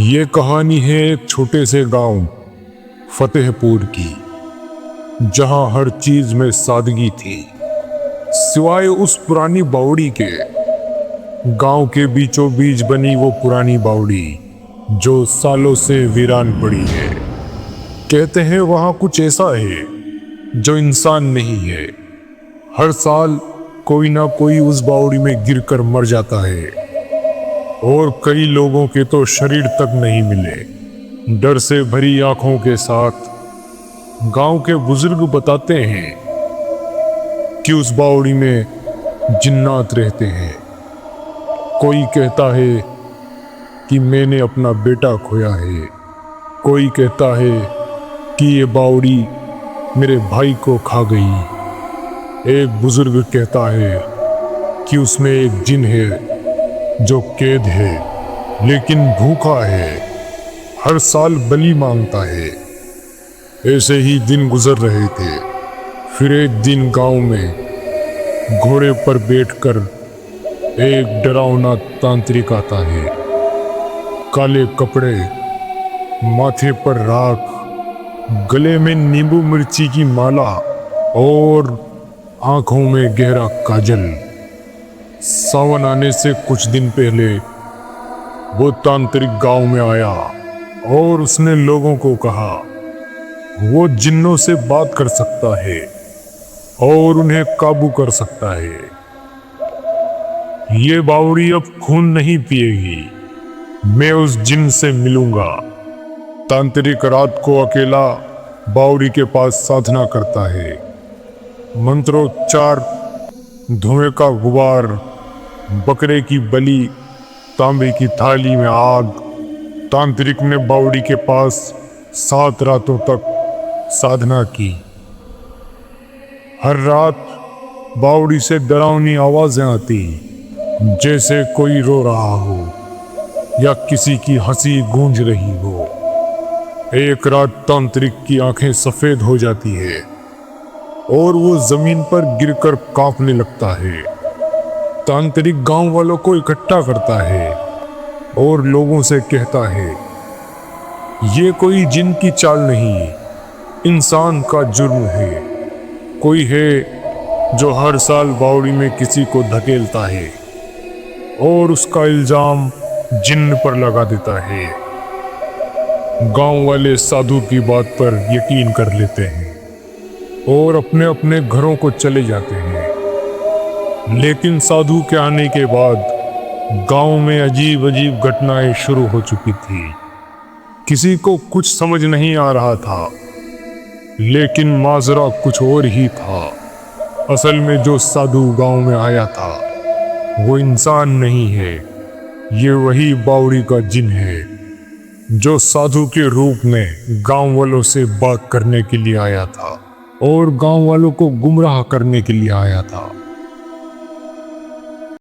ये कहानी है एक छोटे से गांव फतेहपुर की, जहां हर चीज में सादगी थी सिवाय उस पुरानी बावड़ी के। गांव के बीचों बीच बनी वो पुरानी बावड़ी जो सालों से वीरान पड़ी है। कहते हैं वहां कुछ ऐसा है जो इंसान नहीं है। हर साल कोई ना कोई उस बावड़ी में गिरकर मर जाता है और कई लोगों के तो शरीर तक नहीं मिले। डर से भरी आंखों के साथ गांव के बुजुर्ग बताते हैं कि उस बावड़ी में जिन्नात रहते हैं। कोई कहता है कि मैंने अपना बेटा खोया है, कोई कहता है कि ये बावड़ी मेरे भाई को खा गई। एक बुजुर्ग कहता है कि उसमें एक जिन है जो कैद है लेकिन भूखा है, हर साल बलि मांगता है। ऐसे ही दिन गुजर रहे थे। फिर एक दिन गांव में घोड़े पर बैठकर एक डरावना तांत्रिक आता है। काले कपड़े, माथे पर राख, गले में नींबू मिर्ची की माला और आंखों में गहरा काजल। सावन आने से कुछ दिन पहले वो तांत्रिक गांव में आया और उसने लोगों को कहा वो जिन्नों से बात कर सकता है और उन्हें काबू कर सकता है। ये बावड़ी अब खून नहीं पिएगी, मैं उस जिन से मिलूंगा। तांत्रिक रात को अकेला बावड़ी के पास साधना करता है। मंत्रोच्चार, धुएं का गुबार, बकरे की बलि, तांबे की थाली में आग। तांत्रिक ने बावड़ी के पास 7 रातों तक साधना की। हर रात बावड़ी से डरावनी आवाजें आती, जैसे कोई रो रहा हो या किसी की हंसी गूंज रही हो। एक रात तांत्रिक की आंखें सफेद हो जाती है और वो जमीन पर गिरकर कांपने लगता है। तांत्रिक गांव वालों को इकट्ठा करता है और लोगों से कहता है ये कोई जिन की चाल नहीं, इंसान का जुर्म है। कोई है जो हर साल बावड़ी में किसी को धकेलता है और उसका इल्जाम जिन्न पर लगा देता है। गांव वाले साधु की बात पर यकीन कर लेते हैं और अपने अपने घरों को चले जाते हैं। लेकिन साधु के आने के बाद गांव में अजीब अजीब घटनाएं शुरू हो चुकी थी। किसी को कुछ समझ नहीं आ रहा था, लेकिन माजरा कुछ और ही था। असल में जो साधु गांव में आया था वो इंसान नहीं है, ये वही बावड़ी का जिन है जो साधु के रूप में गांव वालों से बात करने के लिए आया था और गांव वालों को गुमराह करने के लिए आया था।